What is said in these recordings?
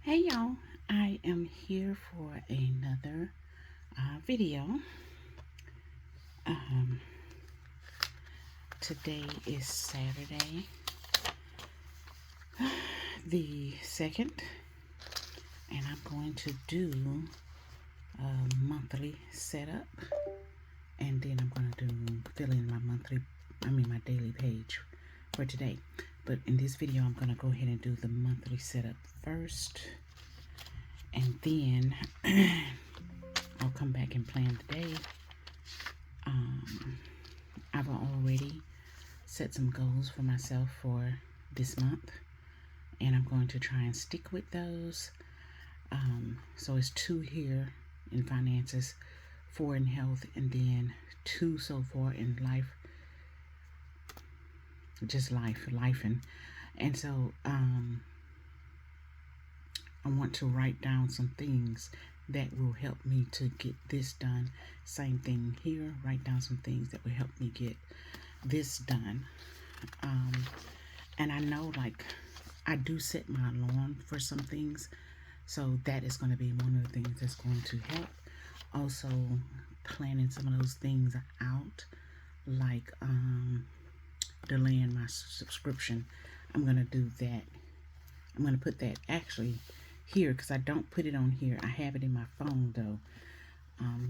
Hey y'all, I am here for another video. Um, Today is Saturday, the 2nd, and I'm going to do a monthly setup, and then I'm going to fill in my daily page for today. But in this video, I'm going to go ahead and do the monthly setup first, and then I'll come back and plan the day. I've already set some goals for myself for this month, and I'm going to try and stick with those. So it's 2 here in finances, 4 in health, and then 2 so far in life, just lifing. And so I want to write down some things that will help me to get this done. Same thing here, write down some things that will help me get this done. And I know, like, I do set my alarm for some things, so that is going to be one of the things that's going to help. Also, planning some of those things out, like delaying my subscription. I'm going to do that. I'm going to put that actually here, because I don't put it on here. I have it in my phone though,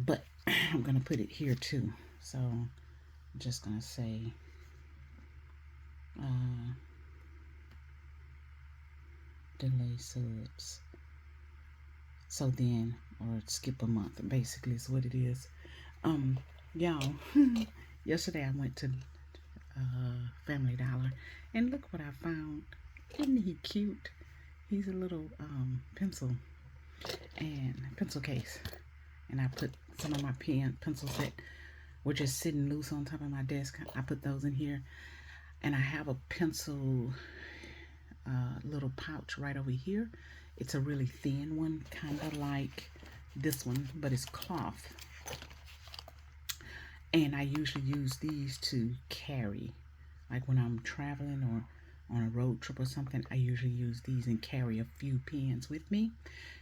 but I'm going to put it here too. So I'm just going to say delay subs, so then, or skip a month, basically is what it is. Y'all, yesterday I went to Family Dollar, and look what I found. Isn't he cute? He's a little pencil case, and I put some of my pencils that were just sitting loose on top of my desk. I put those in here, and I have a pencil little pouch right over here. It's a really thin one, kind of like this one, but it's cloth. And I usually use these to carry, like when I'm traveling or on a road trip or something. I usually use these and carry a few pens with me.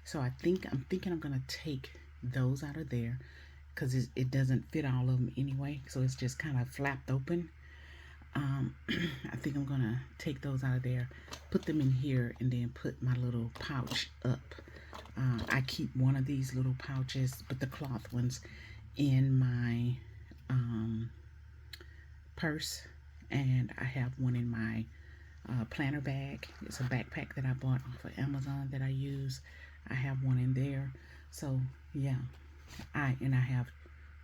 So I'm thinking I'm gonna take those out of there, because it doesn't fit all of them anyway, so it's just kind of flapped open. I think I'm gonna take those out of there, put them in here, and then put my little pouch up. I keep one of these little pouches, but the cloth ones, in my purse, and I have one in my planner bag. It's a backpack that I bought off of Amazon that I use. I have one in there. So yeah, I have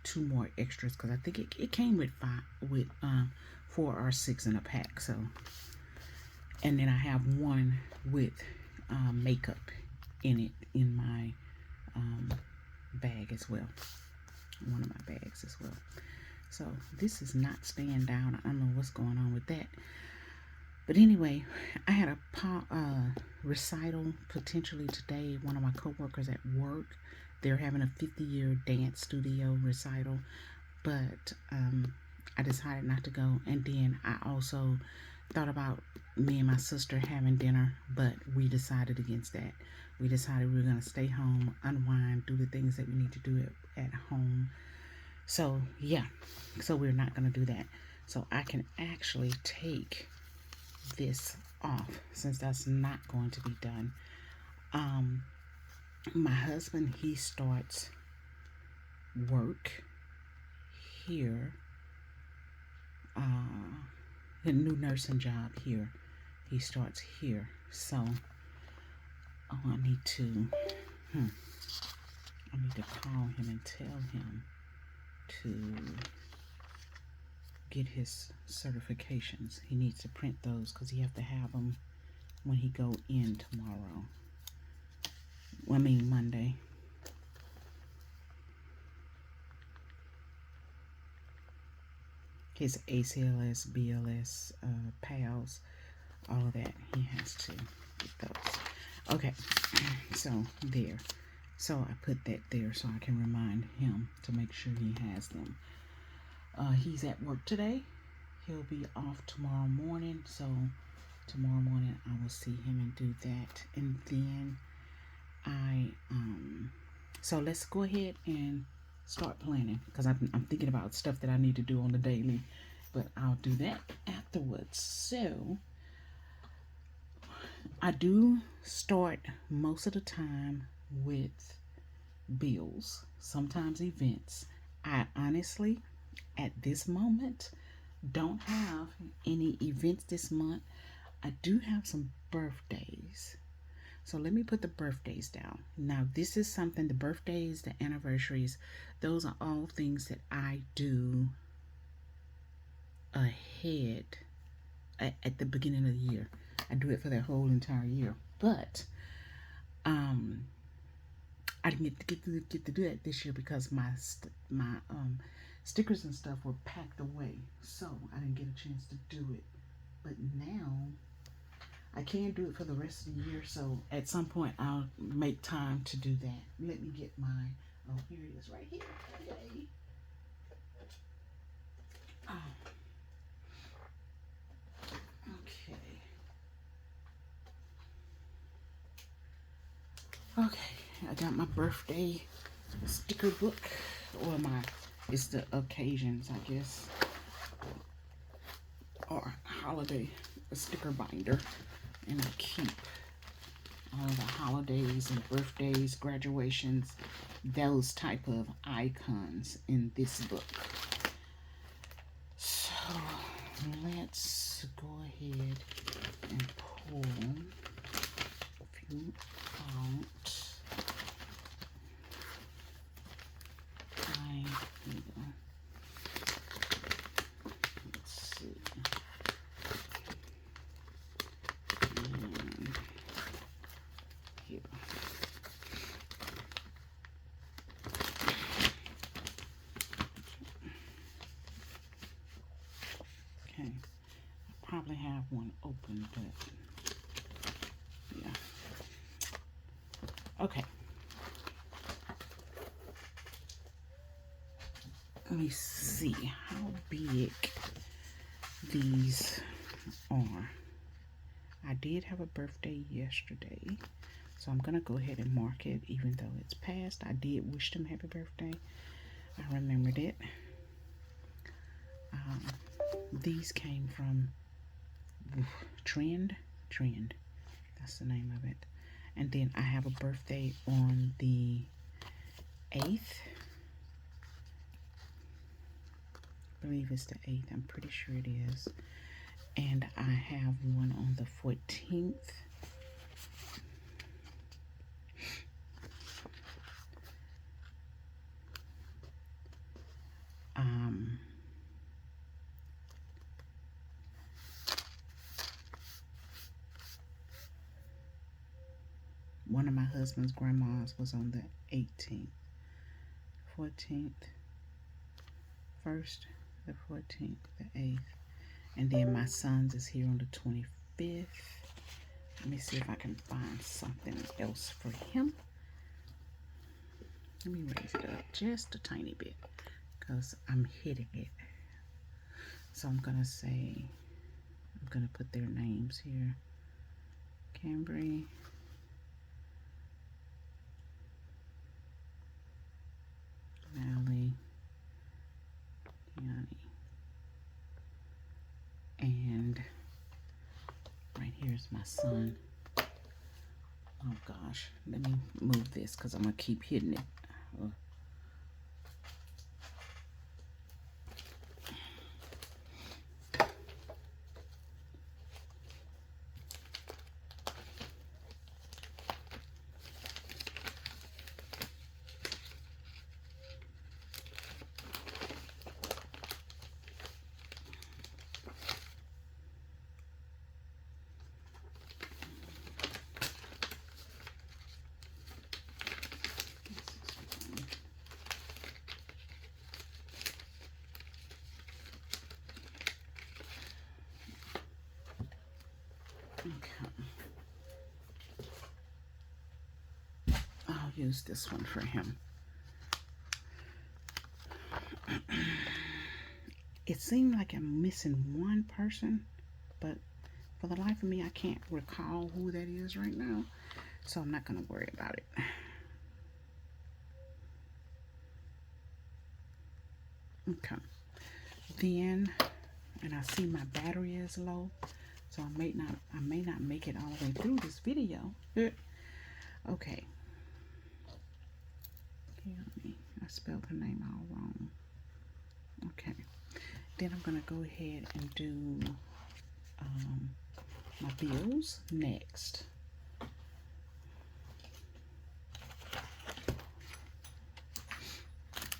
2 more extras, because I think it came with 4 or 6 in a pack. So, and then I have one with makeup in it in my bag as well. One of my bags as well. So this is not staying down. I don't know what's going on with that. But anyway, I had a recital potentially today. One of my coworkers at work, they're having a 50-year dance studio recital, but I decided not to go. And then I also thought about me and my sister having dinner, but we decided against that. We decided we were going to stay home, unwind, do the things that we need to do at home. So yeah, so we're not going to do that. So I can actually take this off, since that's not going to be done. My husband, he starts work here, a new nursing job here. He starts here, so I need to call him and tell him to get his certifications. He needs to print those, because he have to have them when he go in tomorrow. Well, I mean Monday. His ACLS, BLS, PALS, all of that, he has to get those. Okay, so there. So I put that there so I can remind him to make sure he has them. He's at work today. He'll be off tomorrow morning, so tomorrow morning I will see him and do that. And then So let's go ahead and start planning, because I'm thinking about stuff that I need to do on the daily, but I'll do that afterwards. So I do start most of the time with bills, sometimes events. I honestly, at this moment, don't have any events this month. I do have some birthdays. So let me put the birthdays down. Now, this is something, the birthdays, the anniversaries, those are all things that I do ahead at the beginning of the year. I do it for the whole entire year. But I didn't get to do that this year because my stickers and stuff were packed away. So I didn't get a chance to do it. But now I can't do it for the rest of the year, so at some point I'll make time to do that. Let me get my, oh, here it is right here. Yay. Oh. Okay, I got my birthday sticker book, or it's the occasions, I guess, or holiday sticker binder, and I keep all the holidays and birthdays, graduations, those type of icons in this book. So let's go ahead and pull a few out. Here we go. Let's see. And here. Okay. I probably have one open, but yeah. Okay. Let me see how big these are. I did have a birthday yesterday, so I'm gonna go ahead and mark it, even though it's past. I did wish them happy birthday. I remembered it. These came from Trend. That's the name of it. And then I have a birthday on the 8th. I believe it's the 8th. I'm pretty sure it is. And I have one on the 14th. One of my husband's grandmas was on the 18th, 14th, 1st, the 14th, the 8th. And then my son's is here on the 25th. Let me see if I can find something else for him. Let me raise it up just a tiny bit because I'm hitting it. So I'm going to say, I'm going to put their names here. Cambry. Valley. Yanni. And right here's my son. Oh gosh, let me move this because I'm gonna keep hitting it. Okay. I'll use this one for him. It seemed like I'm missing one person, but for the life of me, I can't recall who that is right now. so I'm not going to worry about it. Okay. Then, and I see my battery is low, so I may not make it all the way through this video. Okay. I spelled her name all wrong. Okay. Then I'm gonna go ahead and do my bills next.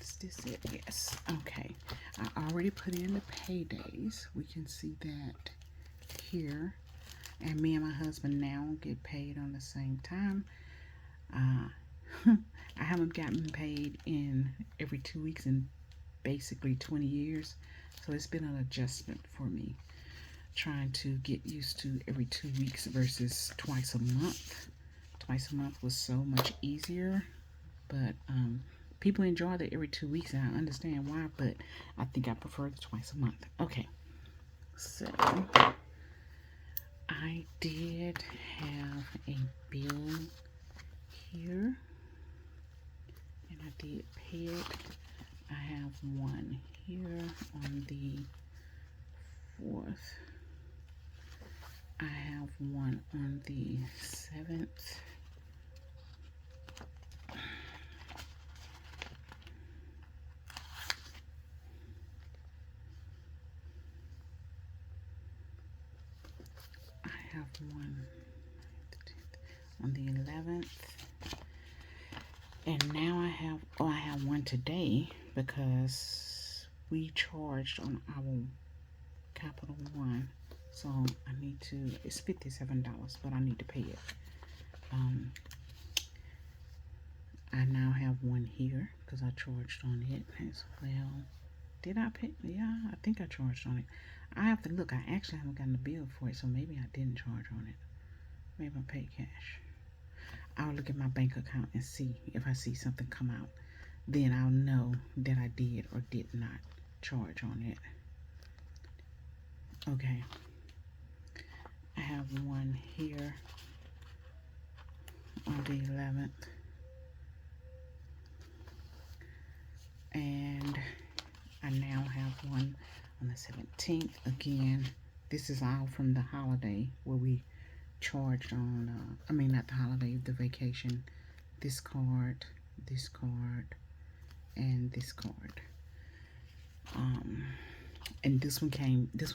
Is this it? Yes. Okay. I already put in the paydays. We can see that here. And me and my husband now get paid on the same time. I haven't gotten paid in every 2 weeks in basically 20 years. So it's been an adjustment for me, trying to get used to every 2 weeks versus twice a month. Twice a month was so much easier, but people enjoy the every 2 weeks, and I understand why, but I think I prefer the twice a month. Okay, so I did have a bill here, and I did pay it. I have one here on the 4th. I have one on the 7th. I have one on the 11th. And now I have one today because we charged on our Capital One. So I need to, it's $57, but I need to pay it. I now have one here because I charged on it as well. Did I pay? Yeah, I think I charged on it. I have to look. I actually haven't gotten the bill for it, so maybe I didn't charge on it. Maybe I paid cash. I'll look at my bank account and see if I see something come out. Then I'll know that I did or did not charge on it. Okay. I have one here on the 11th. And I now have one on the 17th. Again, this is all from the holiday where we charged on, I mean, not the holiday, the vacation. This card, and this card. And this one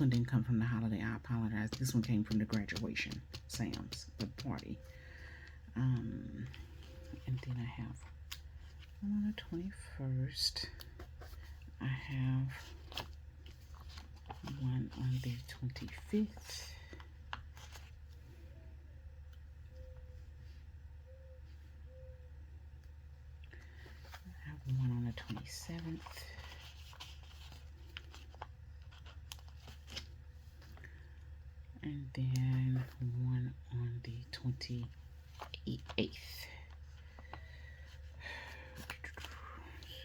didn't come from the holiday. I apologize. This one came from the graduation, Sam's, the party. And then I have on the 21st. I have one on the 25th. I have one on the 27th. And then one on the 28th.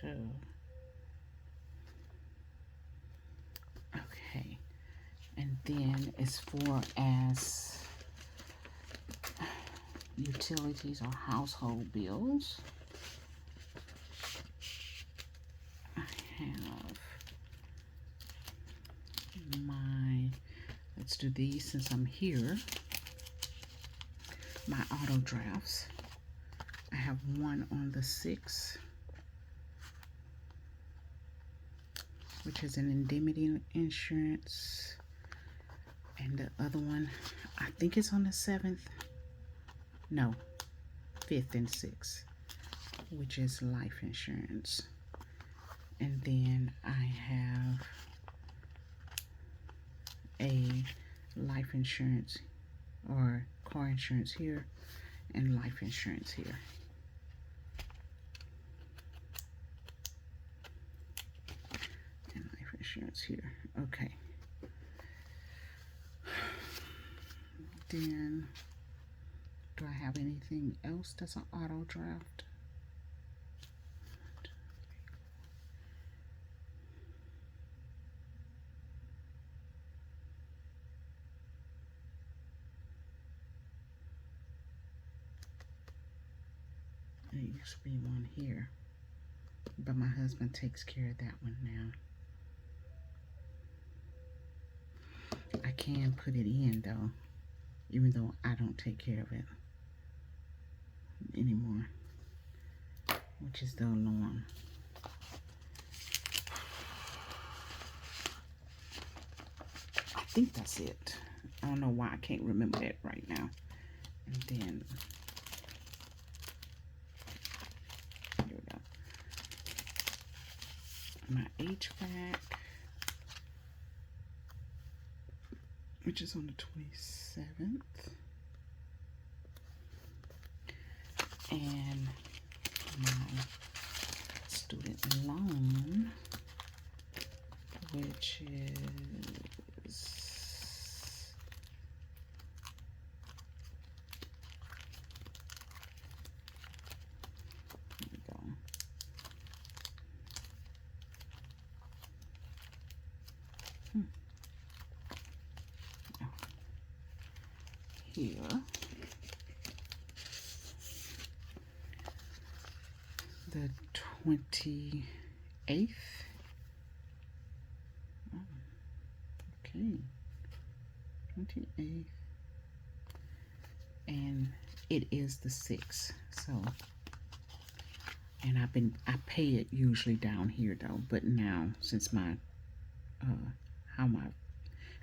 So, okay. And then as far as utilities or household bills, I have my, let's do these since I'm here, my auto drafts. I have one on the 6th, which is an indemnity insurance, and the other one, I think it's on the 7th, no, 5th and 6th, which is life insurance. And then I have a life insurance or car insurance here and life insurance here. And life insurance here. Okay. Then, do I have anything else that's an auto draft? There used to be one here, but my husband takes care of that one now. I can put it in though, even though I don't take care of it anymore, which is the alarm. I think that's it. I don't know why I can't remember that right now. And then here we go. My HVAC, which is on the 27th. And my student loan, which is here we go. Here, the 28th. Oh, okay, 28th, and it is the 6th. So, and I pay it usually down here though, but now since my how my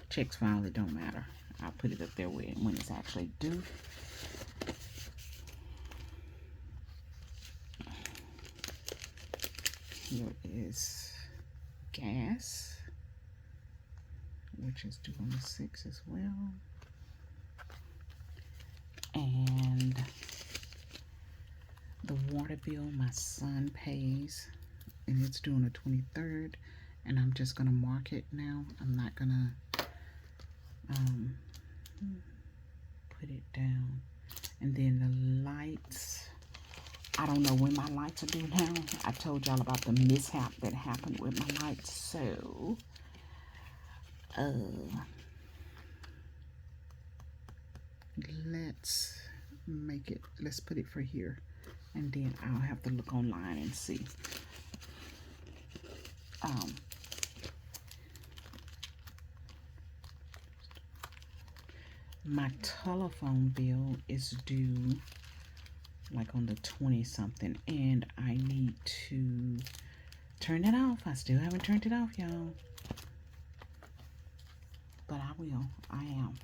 checks filed, it don't matter. I'll put it up there when it's actually due. Here is gas, which is due on the 6th as well. And the water bill my son pays, and it's due on the 23rd. And I'm just gonna mark it now. I'm not gonna put it down. And then the lights, I don't know when my lights are due now. I told y'all about the mishap that happened with my lights, so let's put it for here, and then I'll have to look online and see. My telephone bill is due like on the 20-something, and I need to turn it off. I still haven't turned it off, y'all. But I will. I am.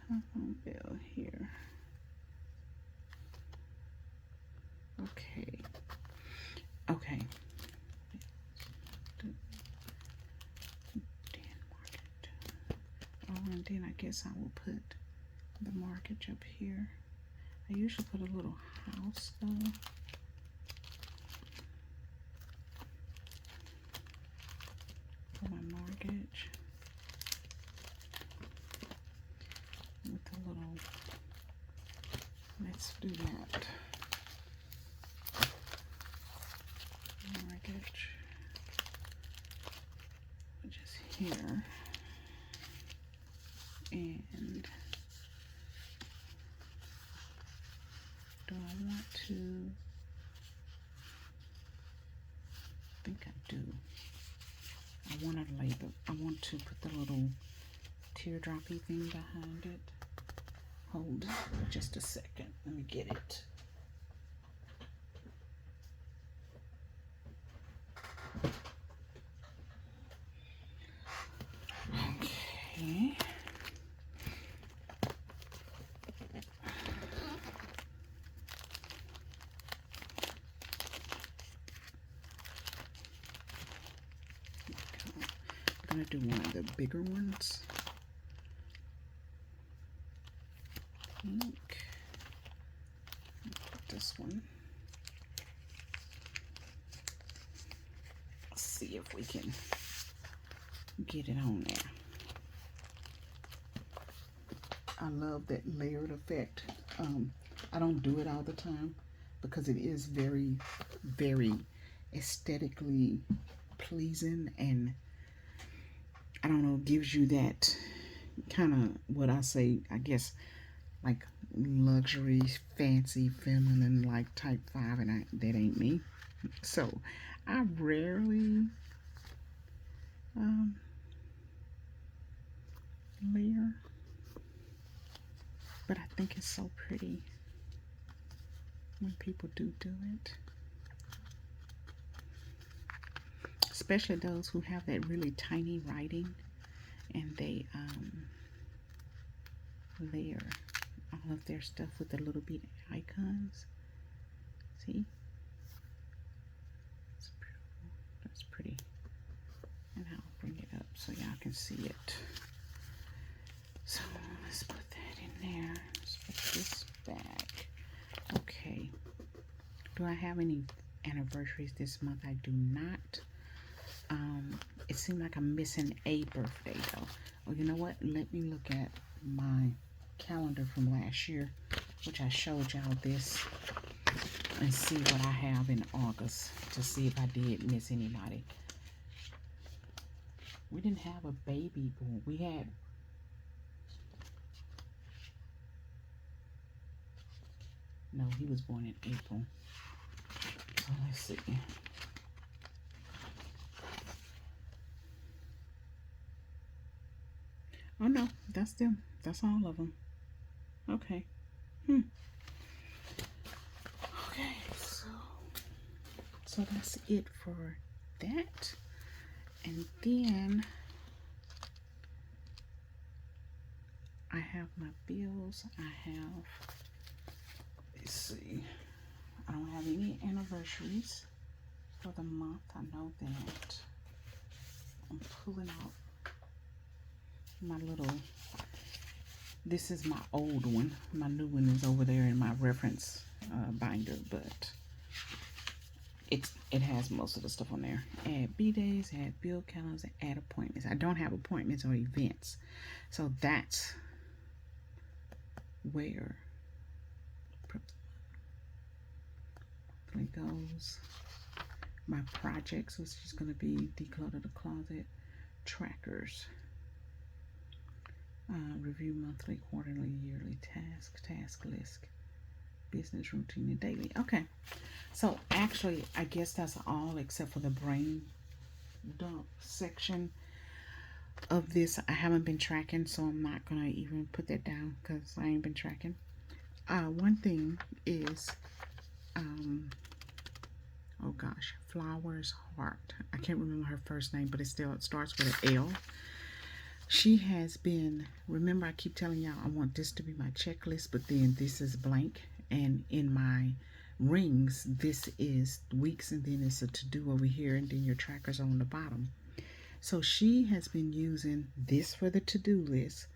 Telephone bill here. Okay. And then I guess I will put the mortgage up here. I usually put a little house though. For my mortgage. With a little, let's do that. Mortgage. Just here. And do I want to? I think I do. I want to label. I want to put the little teardroppy thing behind it. Hold just a second. Let me get it. Okay. I'm gonna do one of the bigger ones. This one. Let's see if we can get it on there. I love that layered effect. I don't do it all the time because it is very, very aesthetically pleasing, and I don't know, gives you that kind of, what I say, I guess, like luxury, fancy, feminine, like type 5, and that ain't me. So I rarely um, layer, but I think it's so pretty when people do it, especially those who have that really tiny writing and they layer all of their stuff with the little bit icons. See? That's pretty. And I'll bring it up so y'all can see it. So let's put that in there. Let's put this back. Okay. Do I have any anniversaries this month? I do not. It seemed like I'm missing a birthday though. Well, you know what? Let me look at my calendar from last year, which I showed y'all this, and see what I have in August to see if I did miss anybody. We didn't have a baby born. We had no, he was born in April. So let's see. Oh no, that's them. That's all of them. Okay. Okay, so that's it for that. And then I have my bills. I have, let's see, I don't have any anniversaries for the month. I know that. I'm pulling out my little, this is my old one. My new one is over there in my reference binder, but it has most of the stuff on there. Add B-days, add bill calendars, add appointments. I don't have appointments or events. So that's where it goes. My projects, which is going to be declutter the closet, trackers, review monthly, quarterly, yearly task list, business routine, and daily. Okay, so actually I guess that's all except for the brain dump section of this. I haven't been tracking, so I'm not gonna even put that down because I ain't been tracking. One thing is oh gosh, Flowers Heart, I can't remember her first name, but it starts with an L. She has been, remember I keep telling y'all I want this to be my checklist, but then this is blank, and in my rings this is weeks, and then it's a to-do over here, and then your trackers are on the bottom. So she has been using this for the to-do list,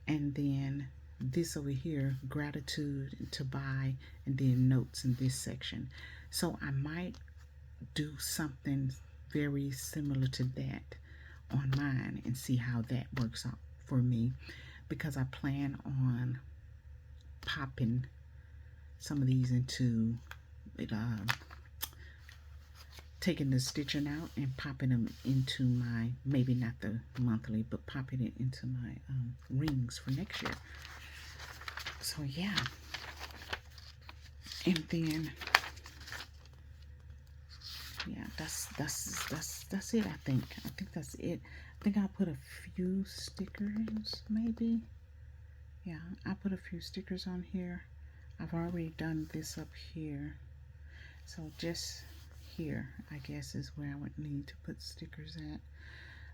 and then this over here, gratitude, to buy, and then notes in this section. So I might do something very similar to that on mine and see how that works out for me, because I plan on popping some of these into it, taking the stitching out and popping them into my, maybe not the monthly, but popping it into my rings for next year. So yeah, and then yeah, that's it. I think that's it. I think I'll put a few stickers, maybe. Yeah, I'll put a few stickers on here. I've already done this up here, so just here I guess is where I would need to put stickers at,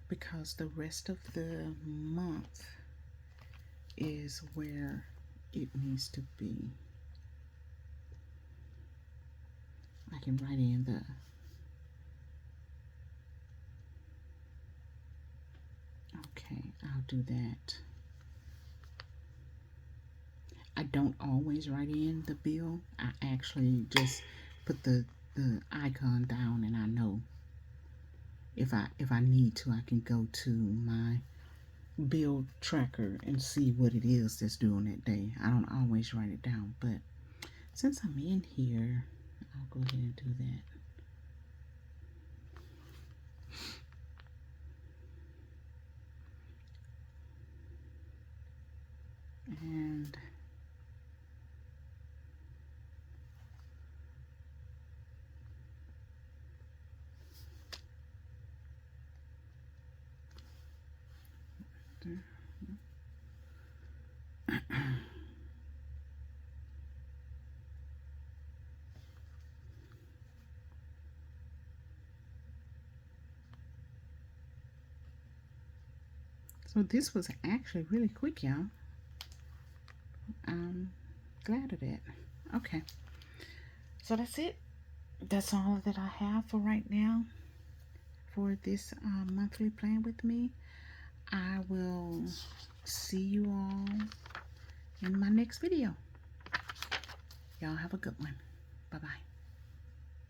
because the rest of the month is where it needs to be. I can write in the okay, I'll do that. I don't always write in the bill. I actually just put the icon down, and I know if I need to, I can go to my bill tracker and see what it is that's due on that day. I don't always write it down, but since I'm in here, I'll go ahead and do that. And so this was actually really quick, y'all. I'm glad of that. Okay, so that's it. That's all that I have for right now for this monthly plan with me. I will see you all in my next video. Y'all have a good one. Bye-bye.